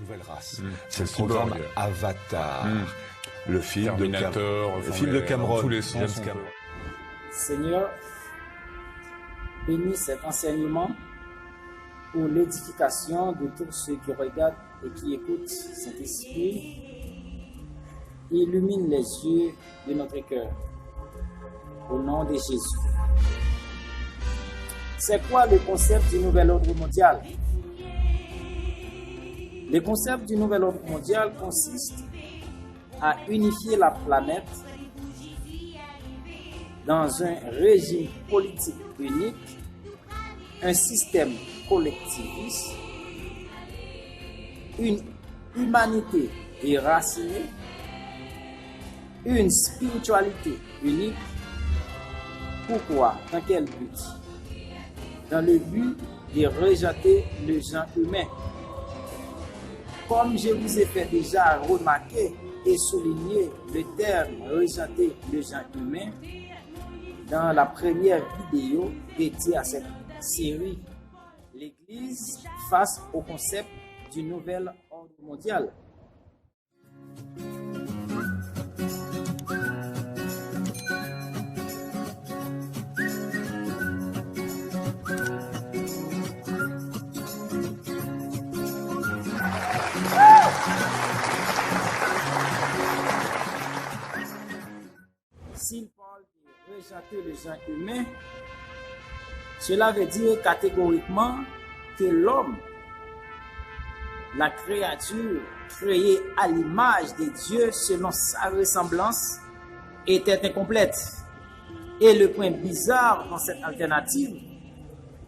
nouvelle race. C'est le programme Avatar, le film de Cameron, tous les sens James Cameron. Seigneur, bénis cet enseignement pour l'édification de tous ceux qui regardent et qui écoutent Saint-Esprit. Illumine les yeux de notre cœur. Au nom de Jésus. C'est quoi le concept du nouvel ordre mondial? Le concept du nouvel ordre mondial consiste à unifier la planète dans un régime politique unique, un système collectiviste, une humanité déracinée, une spiritualité unique. Pourquoi? Dans quel but? Dans le but de rejeter le genre humain. Comme je vous ai fait déjà remarquer et souligner le terme rejeter le genre humain dans la première vidéo dédiée à cette série, l'Église face au concept du nouvel ordre mondial. S'il parle de rejeter le genre humain, cela veut dire catégoriquement que l'homme, la créature créée à l'image de Dieu selon sa ressemblance, était incomplète. Et le point bizarre dans cette alternative,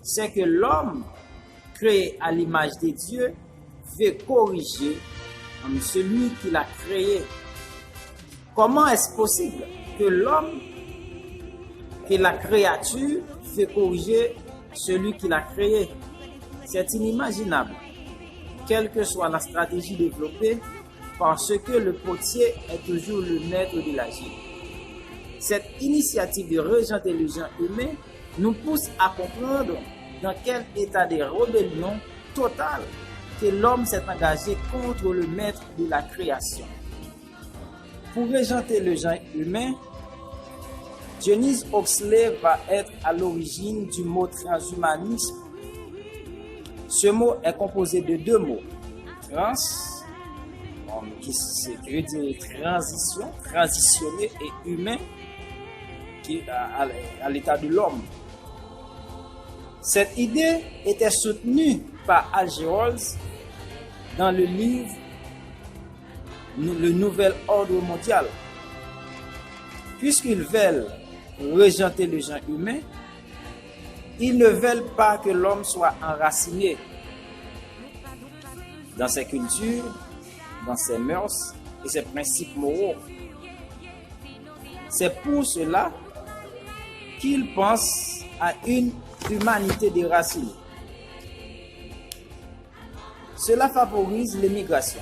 c'est que l'homme créé à l'image de Dieu veut corriger celui qui l'a créé. Comment est-ce possible que l'homme, que la créature, fait corriger celui qui l'a créé? C'est inimaginable, quelle que soit la stratégie développée, parce que le potier est toujours le maître de l'agir. Cette initiative de rejeter le genre humain nous pousse à comprendre dans quel état de rébellion totale que l'homme s'est engagé contre le maître de la création. Pour rejeter le genre humain, Dionys Huxley va être à l'origine du mot transhumanisme. Ce mot est composé de deux mots. Trans, qui veut dire transition, transitionner, et humain, qui est à l'état de l'homme. Cette idée était soutenue par H.G. Wells dans le livre Le Nouvel Ordre Mondial. Puisqu'ils veulent rejeter le genre humain, ils ne veulent pas que l'homme soit enraciné dans ses cultures, dans ses mœurs et ses principes moraux. C'est pour cela qu'ils pensent à une humanité déracinée. Cela favorise l'immigration.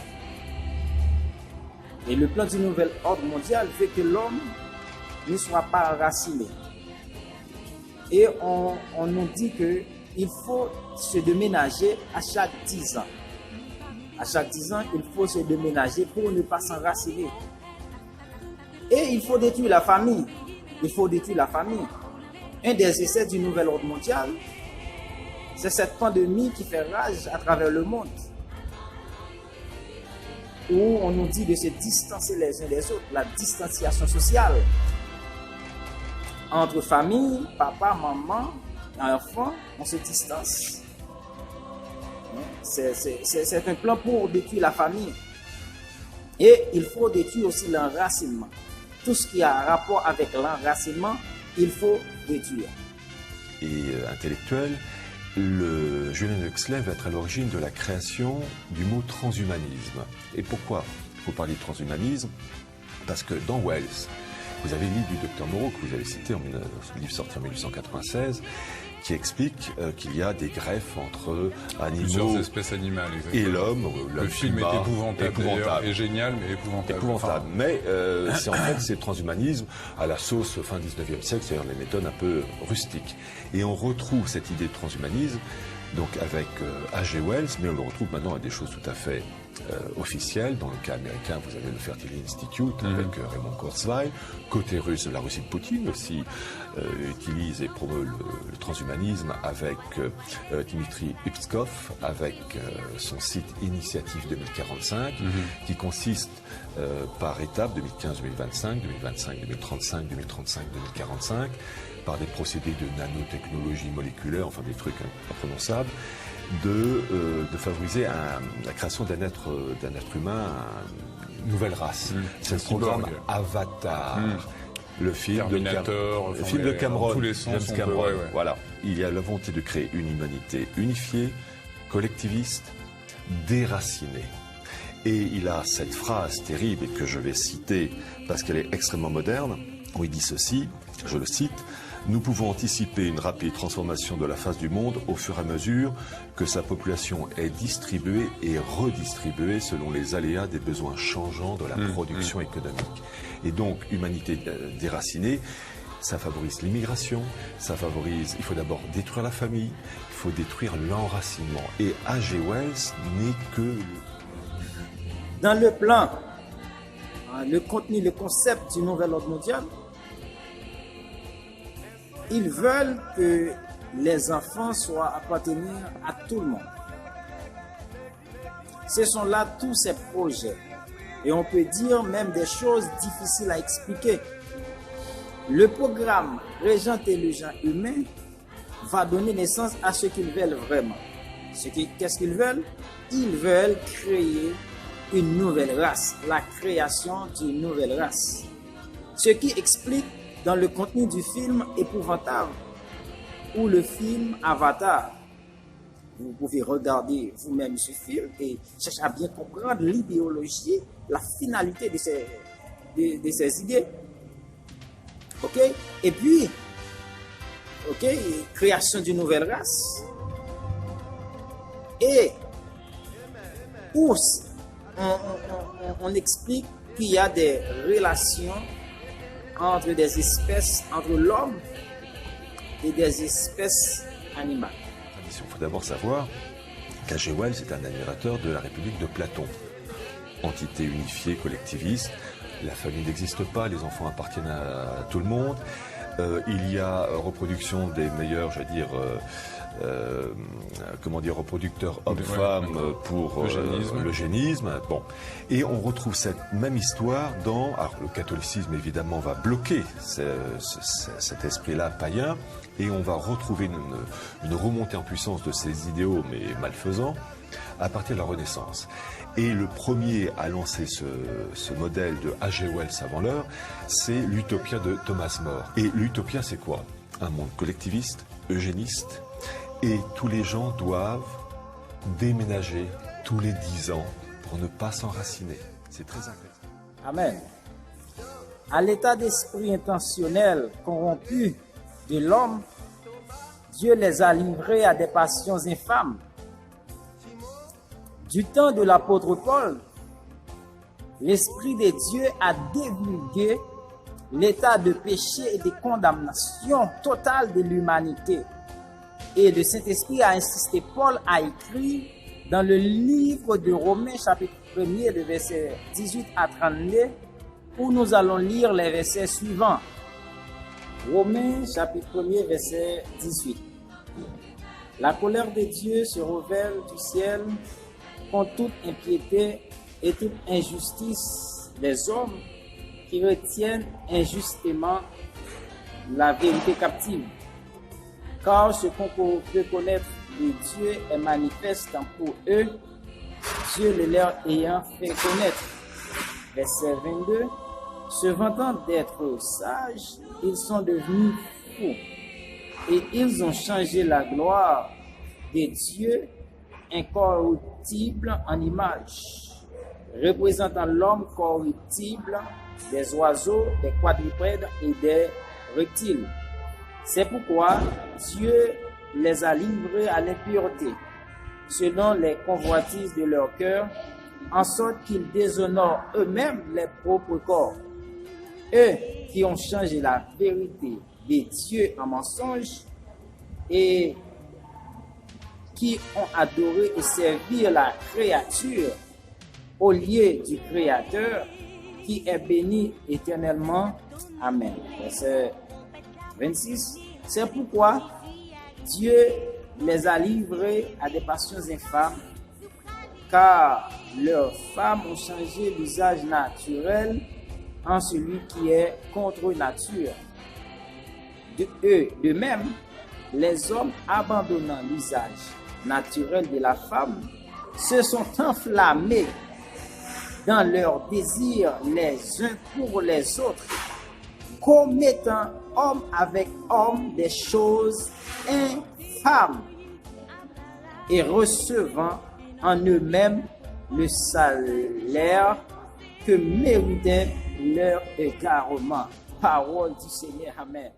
Et le plan du nouvel ordre mondial veut que l'homme ne soit pas enraciné. Et on nous dit qu'il faut se déménager à chaque 10 ans. À chaque 10 ans, il faut se déménager pour ne pas s'enraciner. Et il faut détruire la famille. Il faut détruire la famille. Un des essais du nouvel ordre mondial, c'est cette pandémie qui fait rage à travers le monde, où on nous dit de se distancer les uns des autres, la distanciation sociale entre famille, papa, maman, enfants, on se distance. C'est un plan pour détruire la famille. Et il faut détruire aussi l'enracinement. Tout ce qui a rapport avec l'enracinement, il faut détruire. Et intellectuel, Julian Huxley va être à l'origine de la création du mot transhumanisme. Et pourquoi il faut parler de transhumanisme? Parce que dans Wells, vous avez le livre du docteur Moreau que vous avez cité, ce livre sorti en 1896, qui explique qu'il y a des greffes entre animaux, plusieurs espèces animales, et l'homme. Le film est épouvantable, et génial, mais épouvantable. Enfin, mais c'est le transhumanisme à la sauce fin 19e siècle, c'est-à-dire les méthodes un peu rustiques. Et on retrouve cette idée de transhumanisme donc avec H.G. Wells, mais on le retrouve maintenant à des choses tout à fait officielles. Dans le cas américain, vous avez le Fertility Institute avec Raymond Kurzweil. Côté russe, la Russie de Poutine aussi utilise et promeut le transhumanisme avec Dmitri Upskov, avec son site Initiative 2045, qui consiste par étapes 2015-2025, 2025-2035, 2035-2045, par des procédés de nanotechnologie moléculaire, enfin des trucs imprononçables, de favoriser la création d'un être humain, une nouvelle race. C'est le programme Avatar. Le film Terminator, de Cameron, tous les sens, James Cameron. ouais. Voilà. Il y a la volonté de créer une humanité unifiée, collectiviste, déracinée. Et il a cette phrase terrible, et que je vais citer parce qu'elle est extrêmement moderne, où il dit ceci, je le cite: « Nous pouvons anticiper une rapide transformation de la face du monde au fur et à mesure que sa population est distribuée et redistribuée selon les aléas des besoins changeants de la production économique. » Et donc, humanité déracinée, ça favorise l'immigration, ça favorise... Il faut d'abord détruire la famille, il faut détruire l'enracinement. Et H.G. Wells n'est que... Dans le plan, le contenu, le concept du nouvel ordre mondial, ils veulent que les enfants soient appartenir à tout le monde. Ce sont là tous ces projets. Et on peut dire même des choses difficiles à expliquer. Le programme Régenter le genre humain va donner naissance à ce qu'ils veulent vraiment. Qu'est-ce qu'ils veulent? Ils veulent créer une nouvelle race, la création d'une nouvelle race. Ce qui explique dans le contenu du film épouvantable ou le film Avatar. Vous pouvez regarder vous-même ce film et chercher à bien comprendre l'idéologie, la finalité de ces idées. Ok? Et puis, ok, création d'une nouvelle race. Et où on explique qu'il y a des relations entre des espèces, entre l'homme et des espèces animales. Il faut d'abord savoir qu'H.G. Wells est un admirateur de la République de Platon. Entité unifiée, collectiviste, la famille n'existe pas, les enfants appartiennent à tout le monde. Il y a reproduction des meilleurs, reproducteurs hommes-femmes pour l'eugénisme. Bon. Et on retrouve cette même histoire dans... Alors, le catholicisme, évidemment, va bloquer cet esprit-là païen, et on va retrouver une remontée en puissance de ces idéaux, mais malfaisants, à partir de la Renaissance. Et le premier à lancer ce modèle de H.G. Wells avant l'heure, c'est l'Utopia de Thomas More. Et l'Utopia, c'est quoi? Un monde collectiviste, eugéniste, et tous les gens doivent déménager tous les 10 ans pour ne pas s'enraciner. C'est très agressif. Amen. À l'état d'esprit intentionnel corrompu de l'homme, Dieu les a livrés à des passions infâmes. Du temps de l'apôtre Paul, l'Esprit de Dieu a divulgué l'état de péché et de condamnation totale de l'humanité. Et le Saint-Esprit a insisté, Paul a écrit dans le livre de Romains, chapitre 1er, de versets 18 à 32, où nous allons lire les versets suivants. Romains, chapitre 1er, verset 18. La colère de Dieu se révèle du ciel contre toute impiété et toute injustice des hommes qui retiennent injustement la vérité captive. Car ce qu'on peut connaître de Dieu est manifeste pour eux, Dieu le leur ayant fait connaître. Verset 22. Se vantant d'être sages, ils sont devenus fous et ils ont changé la gloire de Dieu incorruptible en image, représentant l'homme corruptible, des oiseaux, des quadrupèdes et des reptiles. C'est pourquoi Dieu les a livrés à l'impureté, selon les convoitises de leur cœur, en sorte qu'ils déshonorent eux-mêmes les propres corps. Eux qui ont changé la vérité de Dieu en mensonge et qui ont adoré et servi la créature au lieu du Créateur, qui est béni éternellement. Amen. Verset 26. C'est pourquoi Dieu les a livrés à des passions infâmes, car leurs femmes ont changé l'usage naturel en celui qui est contre nature. De même, les hommes abandonnant l'usage naturel de la femme se sont enflammés dans leurs désirs les uns pour les autres, commettant homme avec homme des choses infâmes et recevant en eux-mêmes le salaire que méritait leur égarement. Parole du Seigneur. Amen.